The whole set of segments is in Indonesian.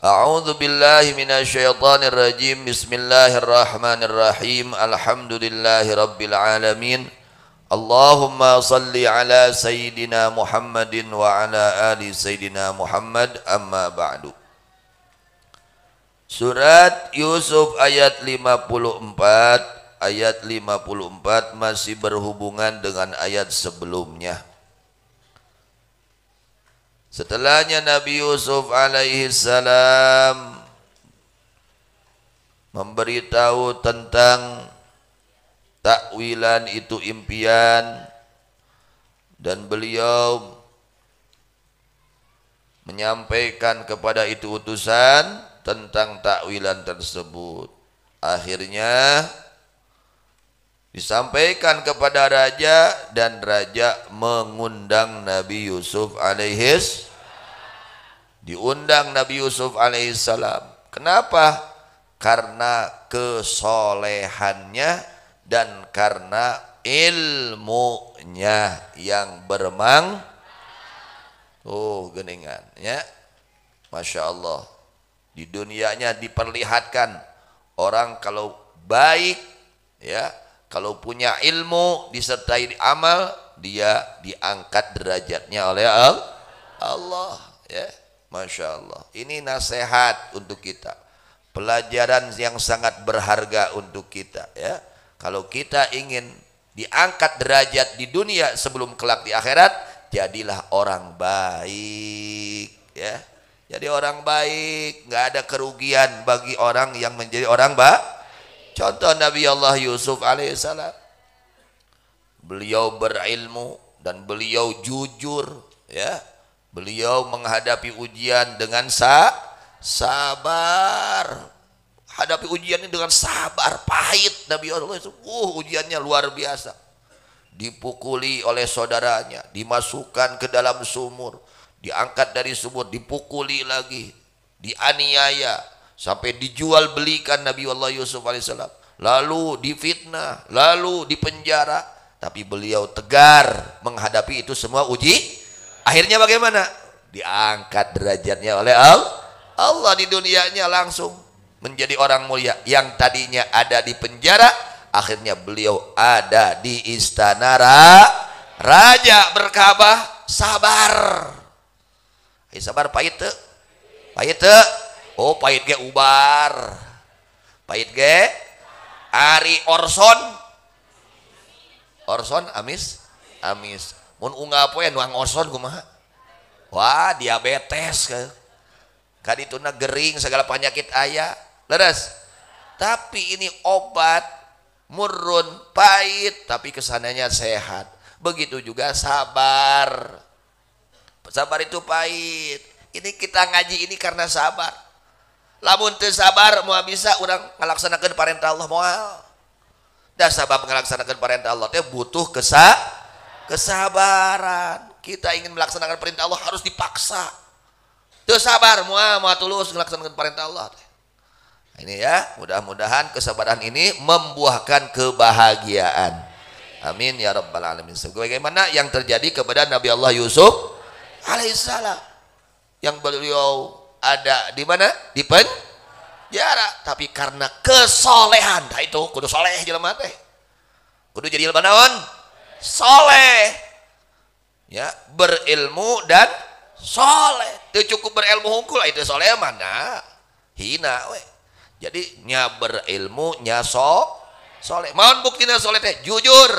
A'udzu billahi minasyaitonir rajim. Bismillahirrahmanirrahim. Alhamdulillahi rabbil alamin. Allahumma salli ala sayyidina Muhammadin wa ala ali sayyidina Muhammad. Amma ba'du. Surat Yusuf ayat 54. Ayat 54 masih berhubungan dengan ayat sebelumnya. Setelahnya Nabi Yusuf alaihi salam memberitahu tentang takwilan itu impian, dan beliau menyampaikan kepada itu utusan tentang takwilan tersebut. Akhirnya disampaikan kepada raja, dan raja mengundang Nabi Yusuf diundang Nabi Yusuf alaihissalam. Kenapa? Karena kesolehannya dan karena ilmunya yang geningan ya. Masya Allah, di dunianya diperlihatkan orang kalau baik ya, kalau punya ilmu disertai amal, dia diangkat derajatnya oleh Allah ya. Masya Allah, ini nasihat untuk kita, pelajaran yang sangat berharga untuk kita ya. Kalau kita ingin diangkat derajat di dunia sebelum kelak di akhirat, jadilah orang baik ya. Jadi orang baik, nggak ada kerugian bagi orang yang menjadi orang baik. Contoh Nabi Allah Yusuf alaihissalam, beliau berilmu dan beliau jujur ya. Beliau menghadapi ujian dengan sabar. Hadapi ujian ini dengan sabar, pahit. Nabi Allah itu ujiannya luar biasa. Dipukuli oleh saudaranya, dimasukkan ke dalam sumur, diangkat dari sumur, dipukuli lagi, dianiaya, sampai dijual belikan Nabi Allah Yusuf alaihissalam, lalu difitnah, lalu dipenjara. Tapi beliau tegar menghadapi itu semua uji. Akhirnya bagaimana? Diangkat derajatnya oleh Allah di dunianya, langsung menjadi orang mulia. Yang tadinya ada di penjara, akhirnya beliau ada di istana raja. Berkabah sabar. Sabar pahit teu? Pahit teu? Oh, pahit ge ubar. Pahit ge Ari Orson amis. Mun unggah poe nuang Orson kumaha? Wah, diabetes kadituna gering, segala penyakit aya. Leres. Tapi ini obat murun, pahit, tapi kesananya sehat. Begitu juga sabar. Sabar itu pahit. Ini kita ngaji ini karena sabar. Lamun teu sabar moal bisa urang ngalaksanakeun parentah Allah moal. Da sabab ngalaksanakeun parentah Allah teh butuh kesabaran. Kita ingin melaksanakan perintah Allah harus dipaksa. Teu sabar moal tulus melaksanakan perintah Allah. Nah, ini ya, mudah-mudahan kesabaran ini membuahkan kebahagiaan. Amin ya rabbal alamin. Sebagaimana yang terjadi kepada Nabi Allah Yusuf alaihissalam, yang beliau ada di mana? Di penjara, tapi karena kesolehan. Nah itu kudu soleh jelema teh. Kudu jadi jelema naon? Soleh. Ya, berilmu dan soleh. Teu cukup berilmu hungkul itu soleh mana? Hina we. Jadi nya berilmu nya soleh. Mohon buktinya soleh teh jujur.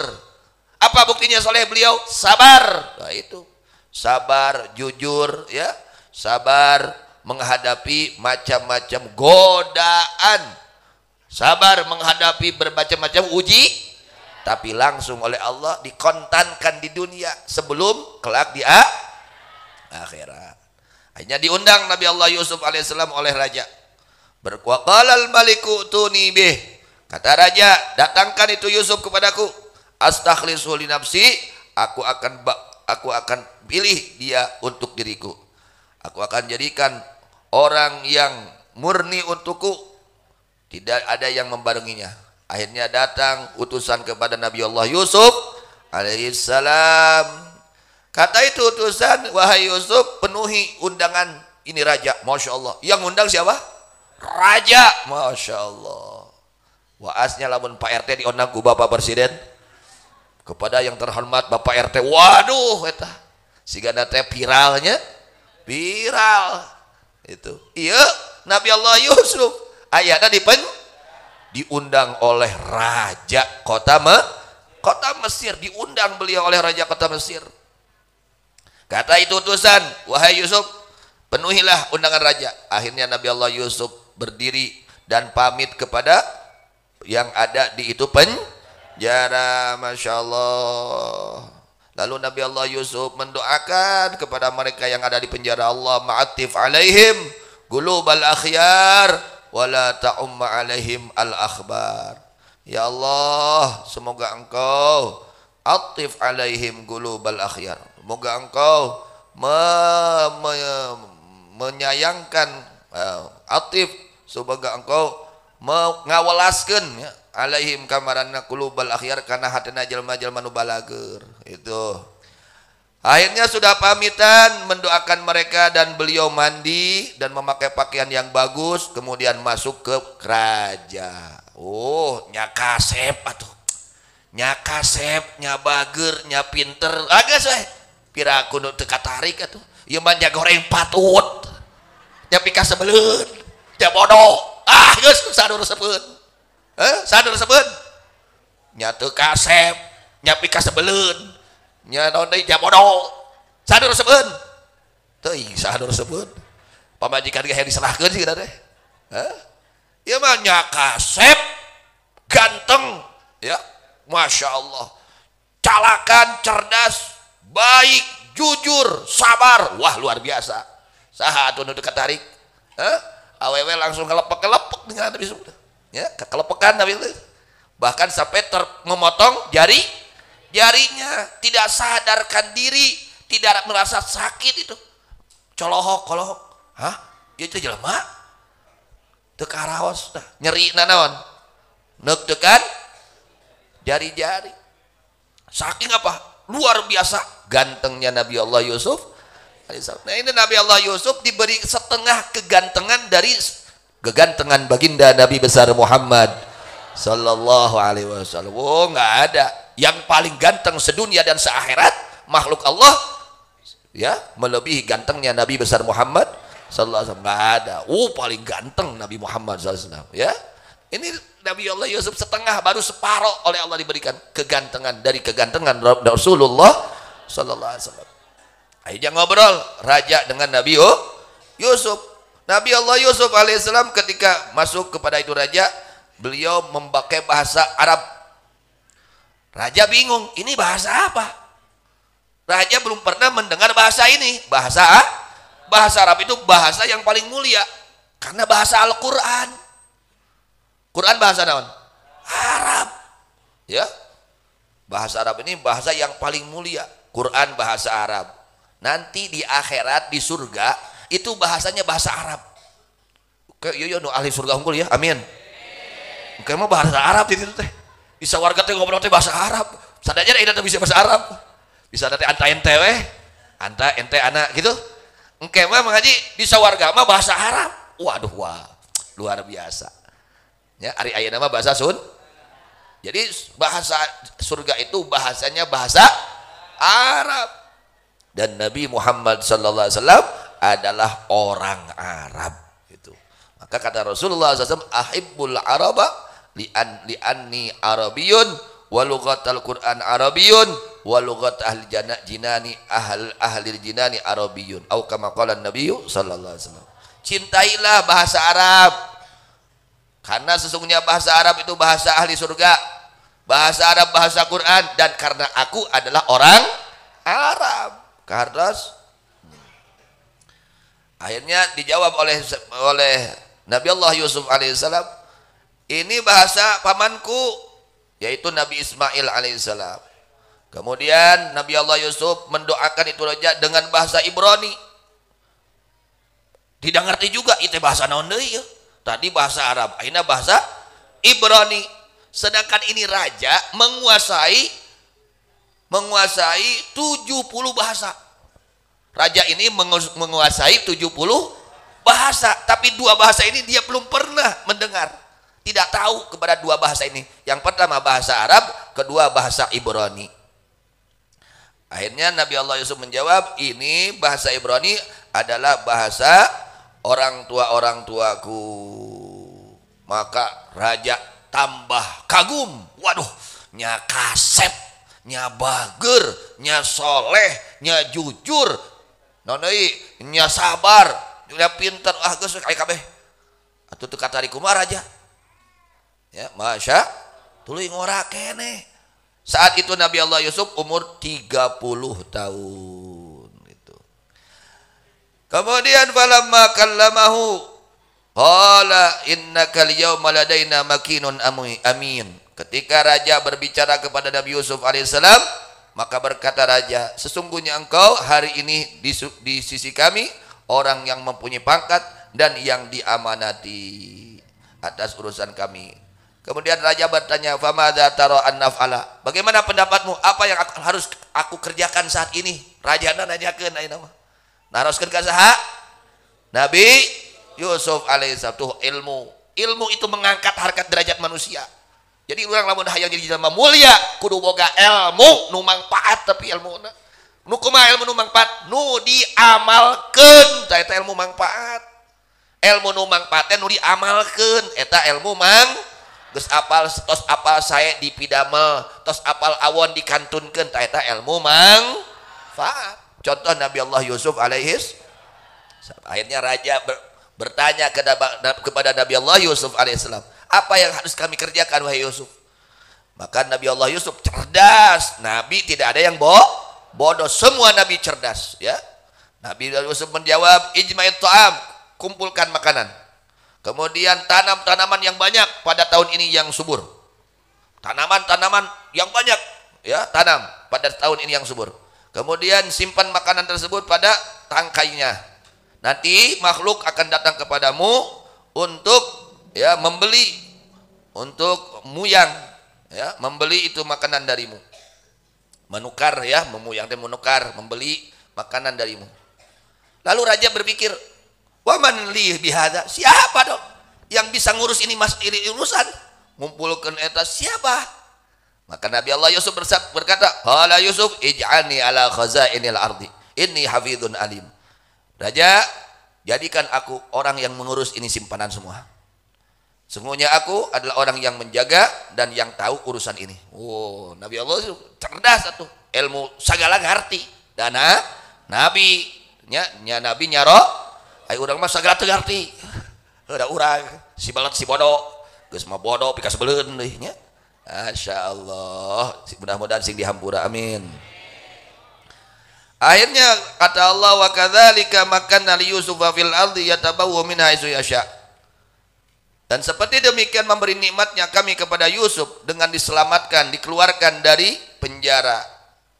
Apa buktinya soleh beliau? Sabar. Nah itu. Sabar, jujur ya. Sabar menghadapi macam-macam godaan. Sabar menghadapi bermacam-macam uji, tapi langsung oleh Allah dikontankan di dunia sebelum kelak di akhirat. Akhirnya diundang Nabi Allah Yusuf alaihissalam oleh raja. Berqalal maliku tuni bih. Kata raja, datangkan itu Yusuf kepadaku. Astakhlisu li nafsi, aku akan pilih dia untuk diriku. Aku akan jadikan orang yang murni untukku. Tidak ada yang membarenginya. Akhirnya datang utusan kepada Nabi Allah Yusuf alaihissalam. Kata itu utusan, wahai Yusuf, penuhi undangan ini raja, masya Allah. Yang ngundang siapa? Raja, masya Allah. Waasnya lamun Pak RT diundang ku Bapak Presiden, kepada yang terhormat Bapak RT. Waduh, eta sigana teh viralnya, viral itu. Iya, Nabi Allah Yusuf ayatnya diundang oleh raja kota Mesir, diundang beliau oleh raja kota Mesir. Kata itu utusan, wahai Yusuf, penuhilah undangan raja. Akhirnya Nabi Allah Yusuf berdiri dan pamit kepada yang ada di itu penjara, masya Allah. Lalu Nabi Allah Yusuf mendoakan kepada mereka yang ada di penjara, Allah ma'atif alaihim gulubal akhyar wala ta'umma alaihim al akhbar. Ya Allah, semoga engkau atif alaihim gulubal akhyar, semoga engkau menyayangkan atif, semoga engkau mengawalaskan ya, alaihim kamaranna qulubal akhyar, kana hatena jelma-jelma nu balager. Itu akhirnya sudah pamitan mendoakan mereka dan beliau mandi dan memakai pakaian yang bagus, kemudian masuk ke raja. Oh, nya kasep atuh, nya kasep, nya bager, nya pinter, agas we piraku nu teu katarik atuh. Ieu mah nya goreng patut, nya pika sebeleun, nya bodoh. Ah, geus sadur sepeun. Sadur sepeun. Nya teu kasep, nya pika sebeleun, nya naon deui nya bodoh. Sadur sepeun. Teuing sadur sepeun. Pamajikan ge diserahkeun sih teh. Ieu mah nya kasep, ganteng, ya, masya Allah, calakan, cerdas, baik, jujur, sabar, wah luar biasa. Saha atuh nu katarik? Awewe langsung kelepek dengan Nabi Yusuf, ya, kekelepekan Nabi Yusuf. Bahkan sampai memotong jarinya, tidak sadarkan diri, tidak merasa sakit itu. Colohok, hah? Ieu teh jelema teu karaos tah, nyeri naon? Neuk tekan jari-jari. Saking apa? Luar biasa gantengnya Nabi Allah Yusuf. Nah, ini Nabi Allah Yusuf diberi setengah kegantengan dari kegantengan baginda Nabi besar Muhammad sallallahu alaihi wasallam. Oh, enggak ada yang paling ganteng sedunia dan seakhirat makhluk Allah ya melebihi gantengnya Nabi besar Muhammad sallallahu alaihi wasallam. Enggak ada. Paling ganteng Nabi Muhammad sallallahu alaihi wasallam, ya. Ini Nabi Allah Yusuf setengah, baru separuh oleh Allah diberikan kegantengan dari kegantengan Rasulullah sallallahu alaihi wasallam. Akhirnya ngobrol raja dengan Nabi Yusuf. Nabi Allah Yusuf alaihissalam ketika masuk kepada itu raja, beliau memakai bahasa Arab. Raja bingung, ini bahasa apa? Raja belum pernah mendengar bahasa ini. Bahasa Arab itu bahasa yang paling mulia karena bahasa Al-Quran. Quran bahasa naon? Arab, ya. Bahasa Arab ini bahasa yang paling mulia. Quran bahasa Arab. Nanti di akhirat di surga itu bahasanya bahasa Arab. Oke, yo nu ahli surga unggul ya, amin. Oke, mah bahasa Arab itu teh. Bisa warga teh ngobrol teh bahasa Arab. Sadanya ida teh bisa bahasa Arab. Bisa teh anta ente we, anta ente anak gitu. Engke mah mengaji di sawarga mah bahasa Arab. Waduh, wah, luar biasa. Ya, ari ayeuna mah bahasa Sun. Jadi bahasa surga itu bahasanya bahasa Arab. Dan Nabi Muhammad sallallahu alaihi wasallam adalah orang Arab itu. Maka kata Rasulullah SAW, ahibbul araba li'anni arabiyun wa lughatal Qur'an arabiyun wa lughat ahli jinani ahli jinani arabiyun. Atau kama qala Nabi sallallahu alaihi wasallam. Cintailah bahasa Arab. Karena sesungguhnya bahasa Arab itu bahasa ahli surga. Bahasa Arab bahasa Quran, dan karena aku adalah orang Arab. Kardas. Akhirnya dijawab oleh Nabi Allah Yusuf alaihissalam, ini bahasa pamanku, yaitu Nabi Ismail alaihissalam. Kemudian Nabi Allah Yusuf mendoakan itu raja dengan bahasa Ibrani. Tidak ngerti juga itu bahasa naon deui ya. Tadi bahasa Arab, akhirnya bahasa Ibrani. Sedangkan ini raja menguasai 70 bahasa. Raja ini menguasai 70 bahasa, tapi 2 bahasa ini dia belum pernah mendengar, tidak tahu kepada 2 bahasa ini. Yang pertama bahasa Arab, kedua bahasa Ibrani. Akhirnya Nabi Allah Yusuf menjawab, ini bahasa Ibrani adalah bahasa orang tuaku. Maka raja tambah kagum. Waduh, nya kasep, nya bager, nya soleh, nya jujur, nya sabar, nya pinter. Geus aya kabeh. Atuh teu katari kumaha raja. Ya, masya tuluy ngora keneh. Saat itu Nabi Allah Yusuf umur 30 tahun gitu. Kemudian falamma kallamahu qala innaka al-yawma ladaina makinun amin. Ketika raja berbicara kepada Nabi Yusuf alaihissalam, maka berkata raja, sesungguhnya engkau hari ini di sisi kami orang yang mempunyai pangkat dan yang diamanati atas urusan kami. Kemudian raja bertanya, famadza tara an naf'ala? Bagaimana pendapatmu? Apa yang harus aku kerjakan saat ini? Raja nanyakeun ayeuna mah. Naroskeun ka saha? Nabi Yusuf alaihissalam. Tuh ilmu itu mengangkat harkat derajat manusia. Jadi urang lamun hayang jadi jelema mulia kudu boga ilmu nu mangpaat, tapi ilmuna nu kumaha ilmu nu mangpaat? Nu diamalkeun, eta ilmu mangpaat. Ilmu nu mangpaat teh nu diamalkeun, eta ilmu geus apal tos apal sae dipidamel, tos apal awon dikantunkeun, eta ilmu mangfaat. Contoh Nabi Allah Yusuf alaihis. Akhirnya raja bertanya kepada Nabi Allah Yusuf alaihissalam, apa yang harus kami kerjakan wahai Yusuf? Maka Nabi Allah Yusuf cerdas. Nabi tidak ada yang bodoh, semua nabi cerdas ya. Nabi Yusuf menjawab, ijma'it ta'am, kumpulkan makanan. Kemudian tanam tanaman yang banyak pada tahun ini yang subur. Tanaman yang banyak ya, tanam pada tahun ini yang subur. Kemudian simpan makanan tersebut pada tangkainya. Nanti makhluk akan datang kepadamu untuk ya membeli, untuk muyang ya, membeli itu makanan darimu. Menukar ya, memuyang teh menukar, membeli makanan darimu. Lalu raja berpikir, waman li bihada, siapa dong yang bisa ngurus ini urusan, ngumpulkan eta siapa? Maka Nabi Allah Yusuf berkata, qala Yusuf ij'alni ala khazainil ardi inni hafidhun alim. Raja, jadikan aku orang yang mengurus ini simpanan semua. Sungguhnya aku adalah orang yang menjaga dan yang tahu urusan ini. Oh, Nabi Allah Yusuf cerdas satu, ilmu segala ngerti. Dana nabi nabi nyaro ai urang mah sagala teu ngarti. Ada urang si balat si bodoh, geus mah bodoh pika sebeleun deui nya. Masyaallah, mudah-mudahan sing dihampura amin. Akhirnya kata Allah, wa kadzalika makanna li Yusuf fil ardi yatabawwa minha haitsu yasha. Dan seperti demikian memberi nikmatnya kami kepada Yusuf dengan diselamatkan, dikeluarkan dari penjara.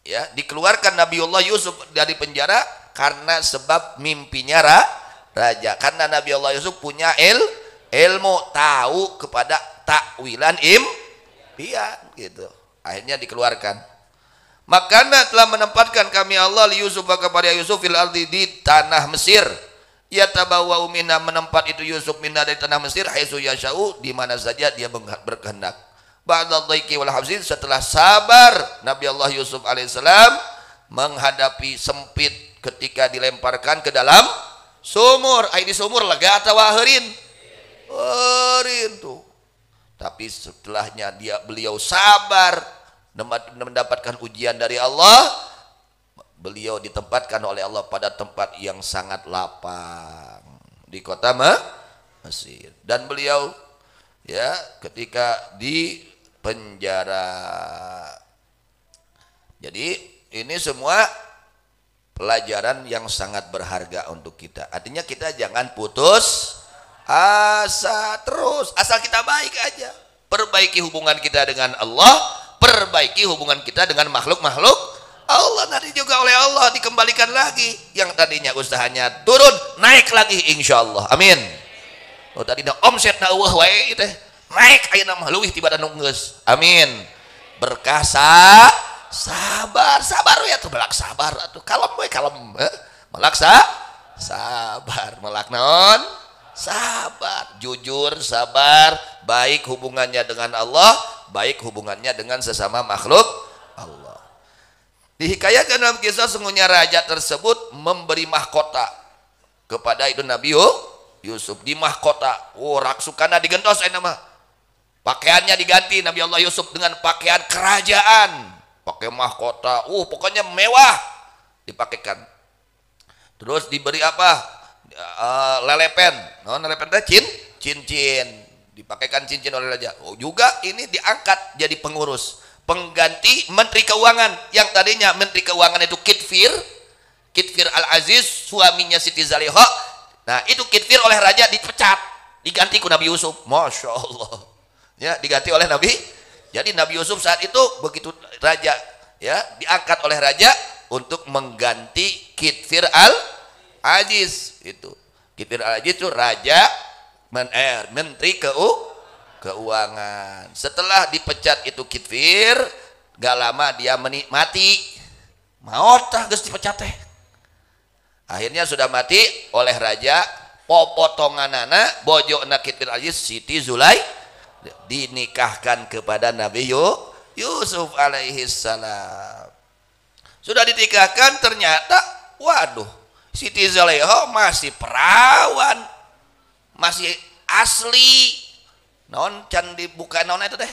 Ya, dikeluarkan Nabiullah Yusuf dari penjara karena sebab mimpinya raja. Karena Nabi Allah Yusuf punya ilmu, tahu kepada takwilan impian gitu. Akhirnya dikeluarkan. Makanya telah menempatkan kami Allah li Yusuf kepada Yusuf fil ardi di tanah Mesir. Ya tabawwa minna, menempat itu Yusuf minna dari tanah Mesir haitsu yasha'u, di mana saja dia berkehendak. Ba'da dhaiki wal habsin, setelah sabar Nabi Allah Yusuf alaihissalam menghadapi sempit ketika dilemparkan ke dalam sumur. Ai di sumur lega atawa heurin? Heurin tuh. Tapi setelahnya beliau sabar mendapatkan ujian dari Allah, beliau ditempatkan oleh Allah pada tempat yang sangat lapang di kota Mesir. Dan beliau ya ketika di penjara. Jadi ini semua pelajaran yang sangat berharga untuk kita. Artinya kita jangan putus asa terus, asal kita baik aja. Perbaiki hubungan kita dengan Allah, perbaiki hubungan kita dengan makhluk-makhluk Allah. Nanti juga oleh Allah dikembalikan lagi. Yang tadinya usahanya turun, naik lagi insya Allah. Amin. Oh tadi omset na eueuh wae teh naik ayeuna mah leuwih tibatan nu geus. Amin. Berkah sabar ya tuh, belak sabar atuh, kalem we kalem. sabar, melak naon? Sabar, jujur, sabar, baik hubungannya dengan Allah, baik hubungannya dengan sesama makhluk Allah. Dihikayakan dalam kisah sungguhnya raja tersebut memberi mahkota kepada itu Nabi Yusuf. Di mahkota, raksukana digentos nama. Pakaiannya diganti Nabi Allah Yusuf dengan pakaian kerajaan, pakai mahkota, pokoknya mewah dipakaikan. Terus diberi apa? Lelepen, lelepen teh cincin, dipakaikan cincin oleh raja. Juga ini diangkat jadi pengurus, pengganti Menteri Keuangan yang tadinya Menteri Keuangan itu Kitfir Al-Aziz, suaminya Siti Zaliha. Nah itu Kitfir oleh raja dipecat, diganti ku Nabi Yusuf. Masya Allah, ya diganti oleh Nabi. Jadi Nabi Yusuf saat itu begitu raja, ya diangkat oleh raja untuk mengganti Kitfir Al-Aziz itu. Kitfir Al-Aziz itu raja Menteri Keuangan. Setelah dipecat itu Kitfir, gak lama dia mati. Maut tah geus dipecat teh. Akhirnya sudah mati oleh raja, popotonganana bojona Kitfir Al-Aziz Siti Zulai dinikahkan kepada Nabi Yusuf alaihi salam. Sudah dinikahkan, ternyata waduh, Siti Zaliha masih perawan, masih asli. Non can dibuka non itu teh.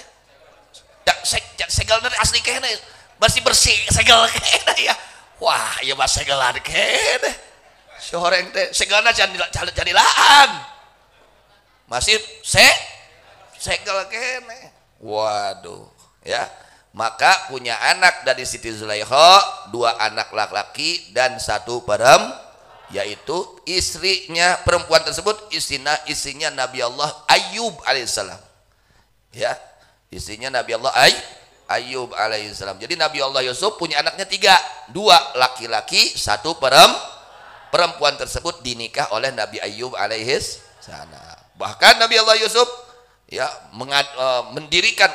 Segel asli kene, masih bersih segel kene ya. Wah, ieu mah segelan kene. Soreng teh segelna can jadilaan. Masih segel kene. Waduh, ya. Maka punya anak dari Siti Zulaikha, 2 anak laki-laki dan 1 perempuan, yaitu istrinya perempuan tersebut istrinya Nabi Allah Ayyub alaihissalam. Ya, istrinya Nabi Allah Ayyub alaihissalam. Jadi Nabi Allah Yusuf punya anaknya 3, 2 laki-laki, 1 perempuan tersebut dinikah oleh Nabi Ayyub alaihissalam. Bahkan Nabi Allah Yusuf ya mendirikan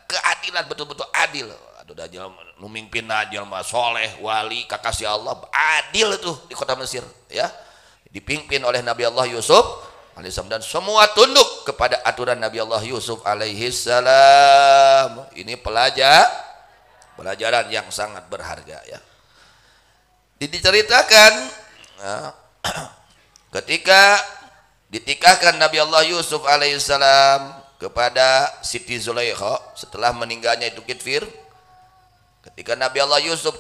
keadilan betul-betul adil. Aduh dajal nu mimpinna jalma soleh wali kakasih Allah, adil itu di kota Mesir ya, dipimpin oleh Nabi Allah Yusuf alaihissalam, dan semua tunduk kepada aturan Nabi Allah Yusuf alaihissalam. Ini pelajaran yang sangat berharga ya. Diceritakan ya, ketika ditikahkan Nabi Allah Yusuf alaihissalam kepada Siti Zulaikha setelah meninggalnya itu Kitfir. Ketika Nabi Allah Yusuf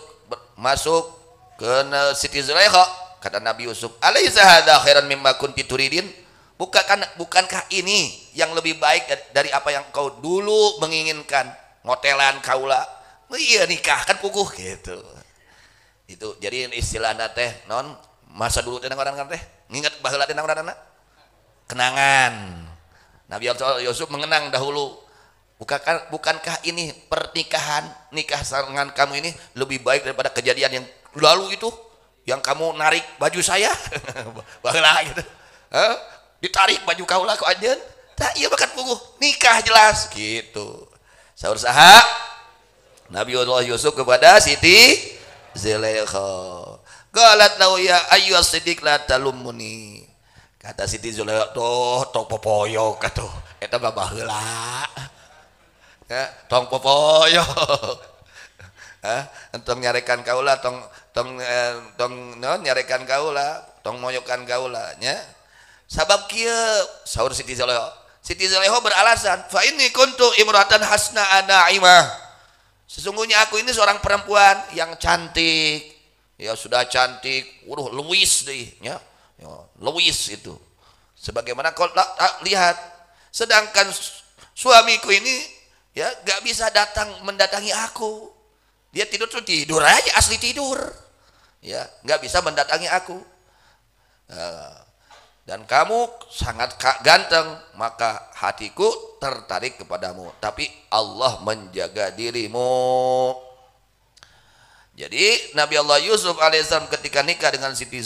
masuk ke Siti Zulaikha, kata Nabi Yusuf, "Alaisa hadza khairan mimma kunti turidin?" Bukankah ini yang lebih baik dari apa yang kau dulu menginginkan? Ngotelan kaula. Iya nikah kan puguh gitu. Itu jadi istilahna teh non masa dulu teh orang teh nginget baheula teh ngaranna kenangan. Nabi Allah Yusuf mengenang dahulu. Bukankah ini pernikahan, nikah dengan kamu ini lebih baik daripada kejadian yang lalu itu, yang kamu narik baju saya, baheula gitu, ditarik baju kaulah ku anjeun, tak iya bakat puguh, nikah jelas gitu. Saur saha Nabi Allah Yusuf kepada Siti Zulaikha, qalat lahu ya ayyuhas siddiq la talumuni. Kata Siti Zulaikha, tong popoyo katuh eta mah baheula. Ya, tong popoyo. Entong nyarekan kaula, tong nyarekan kaula, tong moyokan kaula nya. Sabab kieu saur Siti Zulaikha. Siti Zulaikha beralasan, fa inni kuntu imratan hasna anaimah. Sesungguhnya aku ini seorang perempuan yang cantik. Ya sudah cantik, luwis deh ya. Luwis itu. Sebagaimana kau lihat, sedangkan suamiku ini ya gak bisa mendatangi aku. Dia tidur aja, asli tidur ya, gak bisa mendatangi aku. Dan kamu sangat ganteng, maka hatiku tertarik kepadamu, tapi Allah menjaga dirimu. Jadi Nabi Allah Yusuf alaihissalam ketika nikah dengan Siti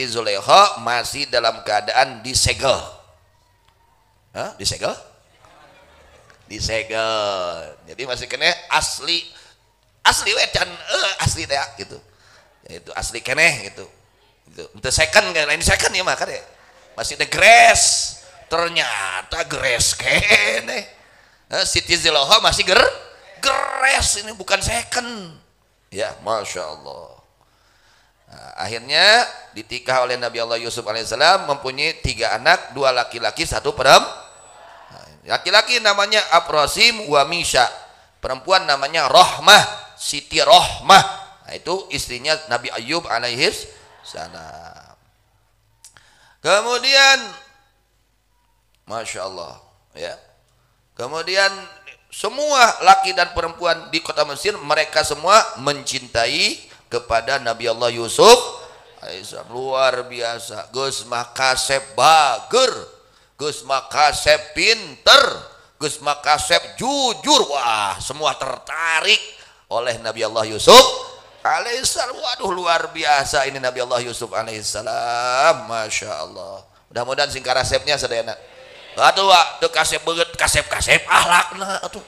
Zulaikha masih dalam keadaan disegel. Disegel. Jadi masih kena asli wecan asli teh gitu. Ya, itu asli keneh gitu. Itu second kan, ini second ya mah kan ya. Masih ada grass. Ternyata grass keneh. Siti Ziloho masih grass, ini bukan second. Ya, Masya Allah. Nah, akhirnya ditikah oleh Nabi Allah Yusuf alaihissalam, mempunyai 3 anak, 2 laki-laki, 1 perempuan. Laki-laki namanya Abrasim wa Misha, perempuan namanya Rohmah, Siti Rohmah. Nah, itu istrinya Nabi Ayub alaihis salam. Kemudian Masya Allah ya. Kemudian semua laki dan perempuan di kota Mesir, mereka semua mencintai kepada Nabi Allah Yusuf alaihissalam. Luar biasa. Geus mah kasep bager, geus mah kasep pinter, geus mah kasep jujur. Wah, semua tertarik oleh Nabi Allah Yusuf alaihissalam. Waduh, luar biasa ini Nabi Allah Yusuf alaihissalam. Masya Allah. Mudah-mudahan sing karasepnya sadayana. Aduh, tuh kasep banget, kasep ahlakna atuh.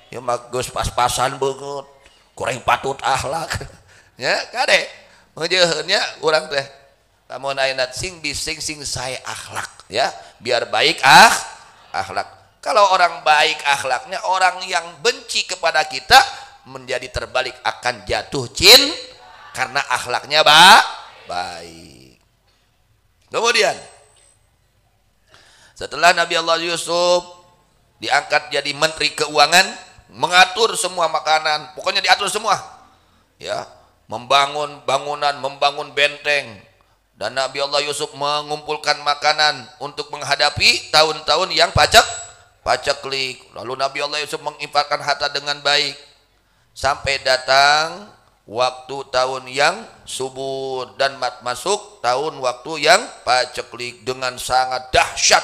Ya mah geus pas-pasan banget. Kurang patut ahlak. Ya, kade. Meujeunnya urang teh. Lamun ayeuna sing bising sing sae akhlak, ya. Biar baik akhlak. Kalau orang baik akhlaknya, orang yang benci kepada kita menjadi terbalik, akan jatuh karena akhlaknya baik. Kemudian setelah Nabi Allah Yusuf diangkat jadi menteri keuangan, mengatur semua makanan, pokoknya diatur semua. Ya, membangun bangunan, membangun benteng. Dan Nabi Allah Yusuf mengumpulkan makanan untuk menghadapi tahun-tahun yang paceklik. Lalu Nabi Allah Yusuf menginfakkan harta dengan baik. Sampai datang waktu tahun yang subur dan masuk tahun waktu yang paceklik dengan sangat dahsyat.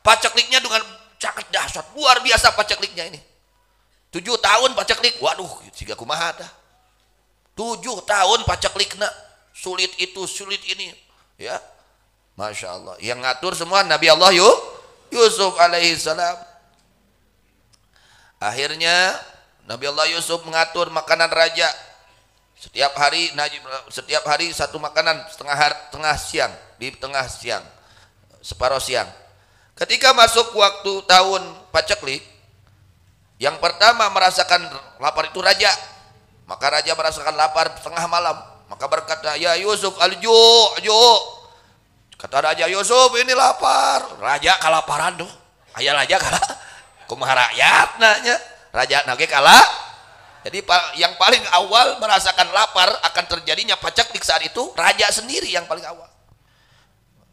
Pacekliknya dengan sangat dahsyat, luar biasa pacekliknya ini. 7 tahun paceklik, waduh, siga kumaha dah. 7 tahun paceklikna, sulit itu, sulit ini, ya, Masya Allah. Yang ngatur semua Nabi Allah Yusuf alaihissalam. Akhirnya Nabi Allah Yusuf mengatur makanan raja. Setiap hari 1 makanan tengah siang, separuh siang. Ketika masuk waktu tahun paceklik, yang pertama merasakan lapar itu raja. Maka raja merasakan lapar tengah malam. Maka berkata, ya Yusuf, alju. Kata raja, Yusuf ini lapar. Raja kalaparan tuh. Ayah raja kalah. Kumaha rakyat nanya. Raja nage kalah. Jadi yang paling awal merasakan lapar akan terjadinya paceklik saat itu, raja sendiri yang paling awal.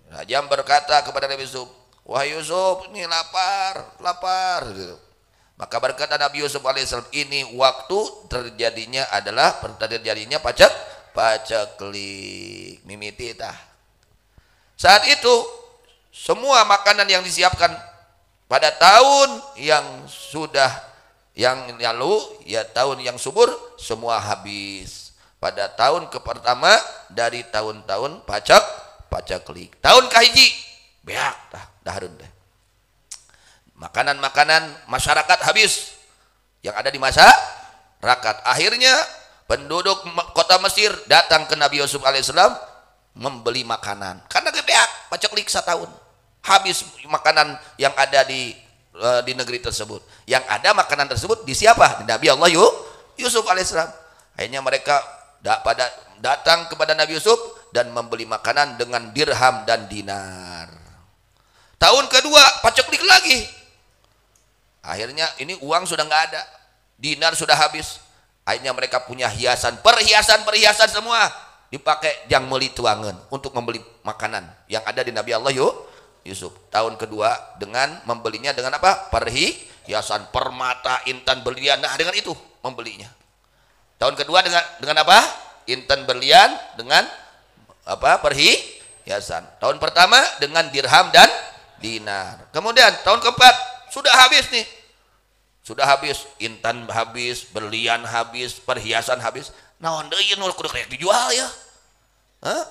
Raja berkata kepada Nabi Yusuf, wahai Yusuf, ini lapar gitu. Maka berkata Nabi Yusuf alaihissalam, ini waktu terjadinya paceklik, mimiti tah. Saat itu semua makanan yang disiapkan pada tahun yang lalu, ya tahun yang subur, semua habis. Pada tahun pertama dari tahun-tahun paceklik. Tahun kahiji beak dahareun teh. Makanan-makanan masyarakat habis yang ada di masyarakat. Akhirnya penduduk kota Mesir datang ke Nabi Yusuf alaihissalam membeli makanan. Karena gedeak paceklik setahun. Habis makanan yang ada di negeri tersebut. Yang ada makanan tersebut di siapa? Di Nabi Allah Yusuf alaihissalam. Akhirnya mereka datang kepada Nabi Yusuf dan membeli makanan dengan dirham dan dinar. Tahun kedua paceklik lagi. Akhirnya ini uang sudah nggak ada, dinar sudah habis. Akhirnya mereka punya perhiasan semua dipakai yang meuli tuangan untuk membeli makanan yang ada di Nabi Allah Yusuf. Tahun kedua dengan membelinya dengan apa? Perhiasan, permata, intan, berlian. Nah, dengan itu membelinya. Tahun kedua dengan apa? Intan, berlian, dengan apa? Perhiasan. Tahun pertama dengan dirham dan dinar. Kemudian tahun keempat sudah habis nih. Sudah habis, intan habis, berlian habis, perhiasan habis. Naon deui nu kudu rek dijual ya.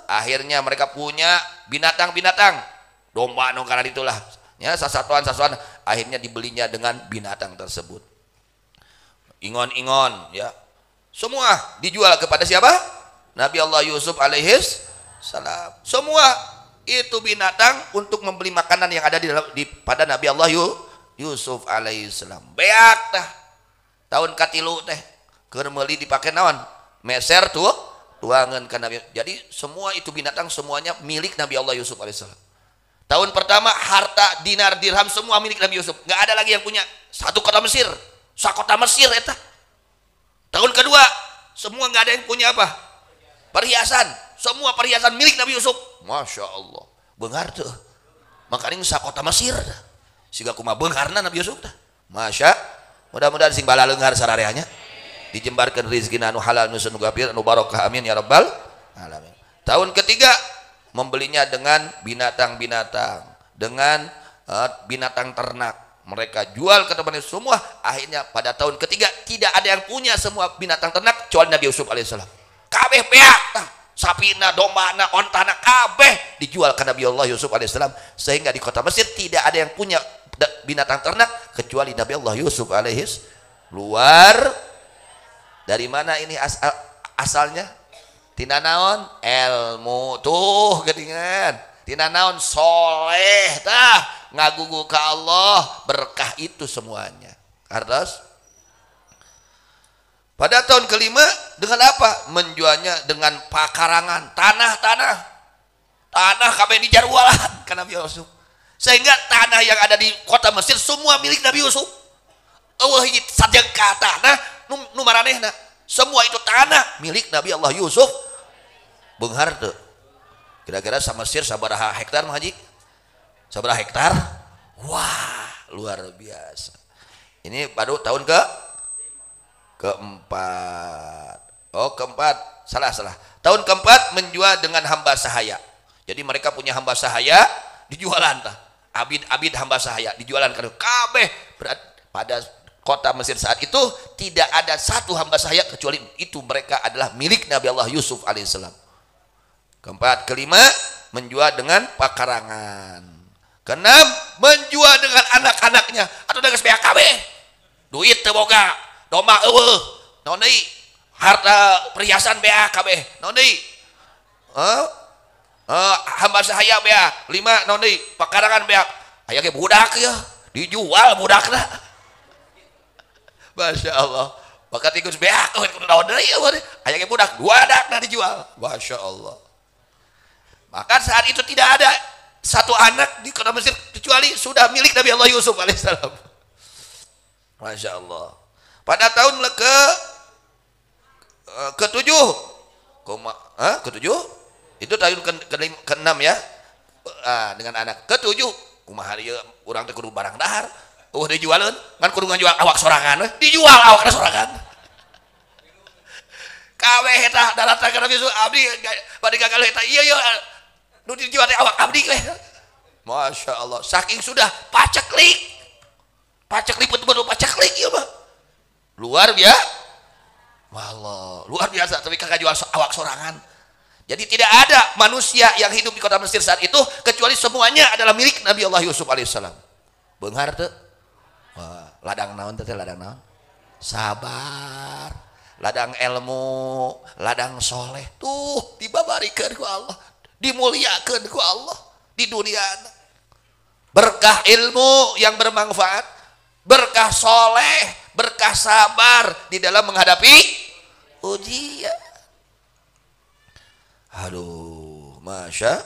Akhirnya mereka punya binatang-binatang. Domba nu kana ditulah. Ya, sasatuan-sasatuan akhirnya dibelinya dengan binatang tersebut. Ingon-ingon ya. Semua dijual kepada siapa? Nabi Allah Yusuf alaihis salam. Semua itu binatang untuk membeli makanan yang ada pada Nabi Allah Yusuf alaihis salam. Beak tah tahun katilu teh keur meuli dipake naon? Meser tuh tuangan ka Nabi. Jadi semua itu binatang semuanya milik Nabi Allah Yusuf alaihis salam. Tahun pertama harta dinar dirham semua milik Nabi Yusuf. Enggak ada lagi yang punya satu kota Mesir. Sakota Mesir eta. Tahun kedua semua enggak ada yang punya apa? Perhiasan. Semua perhiasan milik Nabi Yusuf. Masya Allah. Beunghar tuh. Makanya sakota Mesir. Siga kumaha beungharna Nabi Yusuf tah. Masya. Mudah-mudahan sing bala leunghar sarareanya. Dijembarkan rezekina anu halal nu sanu gapir anu barokah amin ya rabbal alamin. Tahun ketiga membelinya dengan binatang-binatang, dengan binatang ternak. Mereka jual ke teman semua. Akhirnya pada tahun ketiga tidak ada yang punya semua binatang ternak kecuali Nabi Yusuf alaihissalam. Kabeh peak, sapina, dombana, ontana, kabeh dijual ke Nabi Allah Yusuf alaihissalam. Sehingga di kota Mesir tidak ada yang punya binatang ternak kecuali Nabi Allah Yusuf alaihis. Luar dari mana ini asalnya? Tina naon ilmu tuh gedingan. Tina naon soleh tah ngagugu ka Allah, berkah itu semuanya. Artos pada tahun kelima dengan apa? Menjualnya dengan pakarangan tanah kabeh dijarwalan ka Nabi Yusuf. Sehingga tanah yang ada di kota Mesir semua milik Nabi Yusuf. Eueuh hiji sajengka tanah nu maranehna. Semua itu tanah milik Nabi Allah Yusuf. Beunghar teu. Kira-kira sama Mesir sabaraha hektar mah Haji? Sabaraha hektar? Wah, luar biasa. Ini baru tahun keempat. Oh, keempat. Salah. Tahun keempat menjual dengan hamba sahaya. Jadi mereka punya hamba sahaya dijualan tah. Abid hamba sahaya dijualan kabeh. Pada kota Mesir saat itu tidak ada satu hamba sahaya kecuali itu mereka adalah milik Nabi Allah Yusuf alaihissalam. Keempat, kelima menjual dengan pakarangan. Keenam menjual dengan anak-anaknya atau dengan BKB. Duit teu boga, domba eueuh, naon deui? Harta perhiasan BKB, naon deui? Hamba sahaya beak. Lima naon deui? Pakarangan beak. Aya ge budak ya, dijual budakna. Masya Allah. Maka tikus beak kudu naon deui aya ge budak, dua adakna dijual. Masya Allah. Maka saat itu tidak ada satu anak di kota Mesir kecuali sudah milik Nabi Allah Yusuf alaihissalam. Masya Allah. Pada tahun ketujuh, ketujuh itu tahun ke-6 ya. Dengan anak ketujuh, kumaha ieu urang teh kudu barang dahar. Dijualin kan kudu ngajual awak sorangan, dijual awakna sorangan. Kabeh eta daratan ka Nabi Yusuf abdi bade gagal eta ieu nu dijual teh awak abdi we. Masya Allah, saking sudah paceklik betul paceklik ieu mah. Luar biasa. Wallah, luar biasa tapi kagak jual awak sorangan. Jadi tidak ada manusia yang hidup di kota Mesir saat itu kecuali semuanya adalah milik Nabi Allah Yusuf alaihissalam. Beunghar teu? Wah, ladang naon teh ladang naon? Sabar. Ladang ilmu, ladang soleh tuh dibabarikeun ku Allah, dimuliakeun ku Allah di dunia. Berkah ilmu yang bermanfaat, berkah soleh, berkah sabar di dalam menghadapi ujian. Aduh, masya.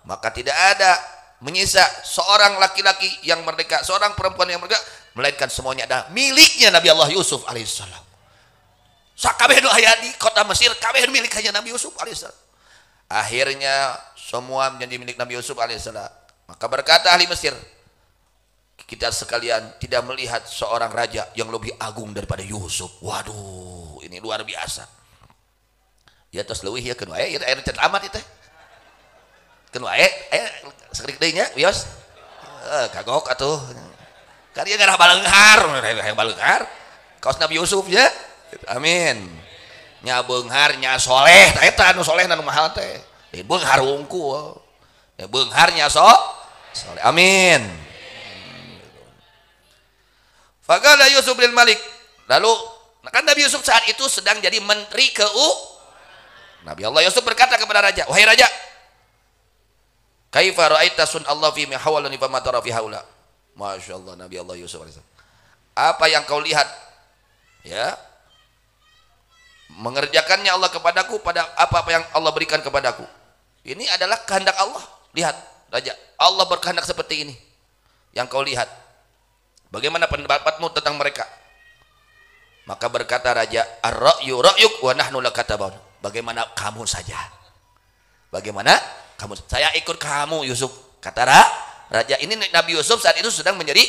Maka tidak ada menyisa seorang laki-laki yang merdeka, seorang perempuan yang merdeka, melainkan semuanya adalah miliknya Nabi Allah Yusuf alaihissalam. Sakabeh nu aya di kota Mesir kabeh milik hanya Nabi Yusuf alaihissalam. Akhirnya semua menjadi milik Nabi Yusuf alaihissalam. Maka berkata ahli Mesir, kita sekalian tidak melihat seorang raja yang lebih agung daripada Yusuf. Waduh, ini luar biasa. Ya terus leuwih ya keun wae air cet amat itu. Keun wae sakrik deui nya wios. Kagok atuh. Kan ieu garah baleunghar, hayang baleunghar. Kaos Nabi Yusuf nya. Amin. Nya beunghar nya soleh, tah eta anu soleh nu mahal teh. Beunghar wungkul. Ya beunghar nya soleh. Amin. Faqala Yusuf lil Malik. Lalu kan Nabi Yusuf saat itu sedang jadi menteri Nabi Allah Yusuf berkata kepada raja, wahai raja, kaifa ra'aita sun Allah fi hawalani fama tara fi haula. Masya Allah, Nabi Allah Yusuf alaihissalam, apa yang kau lihat ya mengerjakannya Allah kepadaku pada apa yang Allah berikan kepadaku, ini adalah kehendak Allah. Lihat raja, Allah berkehendak seperti ini yang kau lihat, bagaimana pendapatmu tentang mereka? Maka berkata raja, ar-ra'yu ra'yuk wa nahnu lakatabun. Bagaimana kamu saja, bagaimana kamu, saya ikut kamu Yusuf, kata raja. Ini Nabi Yusuf saat itu sedang menjadi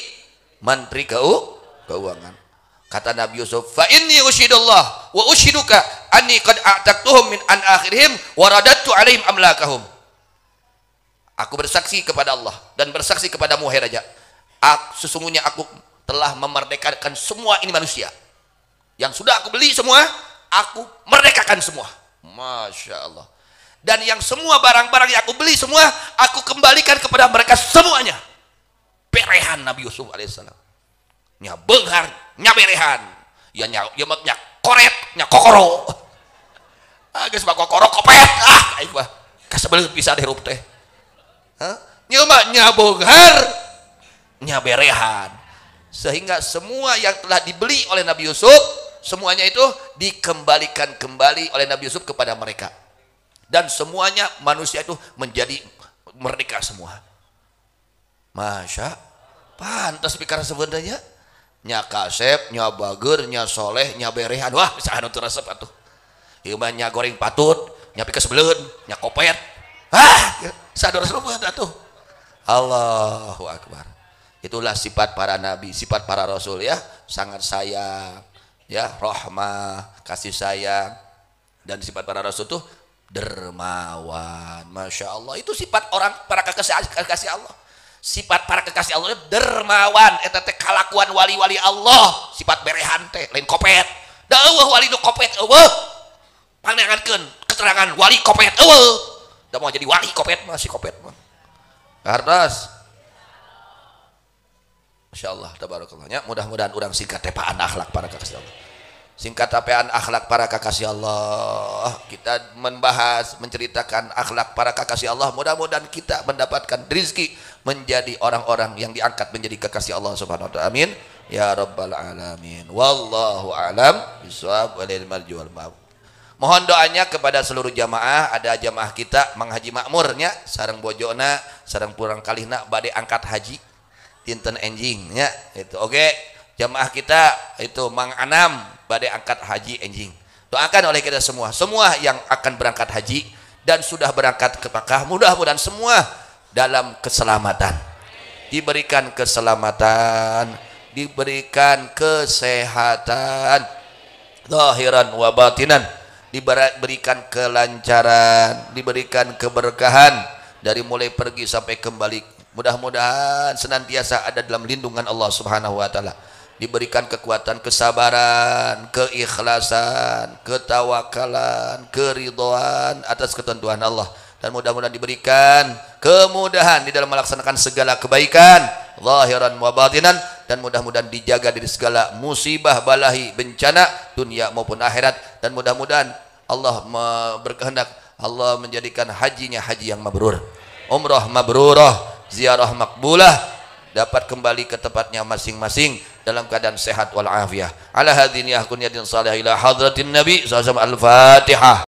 menteri keuangan. Kata Nabi Yusuf, fa inni usyidullah wa usyiduka anni qad a'taqtuhum min an akhirihim wa radattu alaihim amlakahum. Aku bersaksi kepada Allah dan bersaksi kepadamu wahai raja, sesungguhnya aku telah memerdekakan semua ini manusia. Yang sudah aku beli semua, aku merdekakan semua. Masya Allah. Dan yang semua barang-barang yang aku beli semua, aku kembalikan kepada mereka semuanya. Berehan Nabi Yusuf alaihissalam. Nya benghar, nya berehan. Ya nya koret, nya kokoro. Geus mah kokoro kopet. Aing mah kasebeuleut pisan hirup teh. Nya mah nya benghar, nya berehan. Sehingga semua yang telah dibeli oleh Nabi Yusuf, semuanya itu dikembalikan kembali oleh Nabi Yusuf kepada mereka. Dan semuanya manusia itu menjadi merdeka semua. Masya, pantas pikir sebenarnya. Nya kasep, nya bager, nya soleh, nya berehan. Wah, bisa anu teu resep atuh. Ieu mah nya goreng patut, nya pikeun sebeleun, nya kopet. Sadar resep atuh. Allahu akbar. Itulah sifat para nabi, sifat para rasul ya, sangat sayang, ya, rahmah, kasih sayang. Dan sifat para rasul tuh dermawan. Masya Allah, itu sifat orang para kekasih Allah. Sifat para kekasih Allah itu dermawan. Eta teh kalakuan wali-wali Allah. Sifat berehan teh lain kopet. Da eueuh wali nu kopet eueuh. Pandangankeun keterangan wali kopet eueuh. Da mau jadi wali kopet mah si kopet mah. Hardas. Masya Allah, tabarakallah. Ya, mudah-mudahan urang singkat tepaan akhlak para kekasih Allah. Singkat tapean akhlak para kekasih Allah. Kita membahas, menceritakan akhlak para kekasih Allah. Mudah-mudahan kita mendapatkan rezeki menjadi orang-orang yang diangkat menjadi kekasih Allah Subhanahu wa taala. Amin ya rabbal alamin. Wallahu a'lam bishawab walil marji wal ma'af. Mohon doanya kepada seluruh jamaah. Ada jamaah kita Mang Haji Makmurnya sareng bojona, sareng purang kalihna bade angkat haji dinten enjing nya itu. Oke, jamaah kita itu Mang Anam badai angkat haji enjing. Doakan oleh kita semua yang akan berangkat haji dan sudah berangkat ke Makkah, mudah-mudahan semua dalam keselamatan, diberikan keselamatan, diberikan kesehatan zahiran wa batinan, diberikan kelancaran, diberikan keberkahan dari mulai pergi sampai kembali. Mudah-mudahan senantiasa ada dalam lindungan Allah Subhanahu wa taala. Diberikan kekuatan, kesabaran, keikhlasan, ketawakalan, keridhaan atas ketentuan Allah, dan mudah-mudahan diberikan kemudahan di dalam melaksanakan segala kebaikan zahiran wa batinan, dan mudah-mudahan dijaga dari segala musibah, balahi, bencana dunia maupun akhirat, dan mudah-mudahan Allah berkehendak Allah menjadikan hajinya haji yang mabrur, umrah mabrurah, ziarah makbulah, dapat kembali ke tempatnya masing-masing dalam keadaan sehat wal afiyah. Ala hadhihi kunyatin salihah ila hadratin nabi sallallahu alaihi wasallam. Al-Fatihah.